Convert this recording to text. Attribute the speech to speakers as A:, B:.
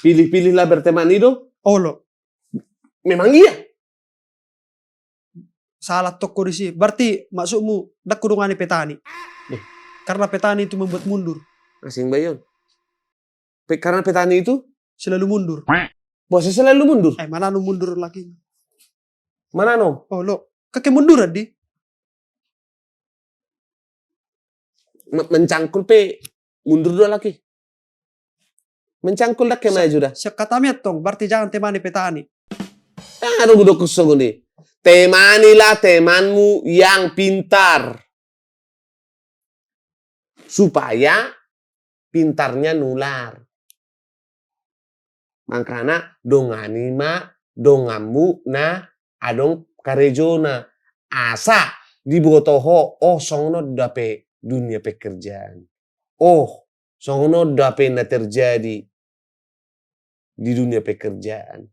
A: pilih-pilihlah berteman itu.
B: Oh lo,
A: Memang iya.
B: salah toko di sini. Berarti maksudmu dak kudungani petani.
A: Eh.
B: Karena petani itu membuat mundur.
A: Asing bayon. Karena petani itu
B: Selalu mundur.
A: bosnya selalu mundur.
B: Mana nu mundur lagi?
A: Mana no?
B: Oh lo, kakek mundur di.
A: Mencangkul pe mundur dua lagi. Mencangkul dak kemana sudah.
B: Sekatanya tong, berarti jangan temani petani.
A: Aduh budok kusong ini. Temanilah temanmu yang pintar. Supaya pintarnya nular. Makanya dongani ma dongambu na adong karejona. Asa dibotoho songno dape dunia pekerjaan. Songno dape na terjadi di dunia pekerjaan.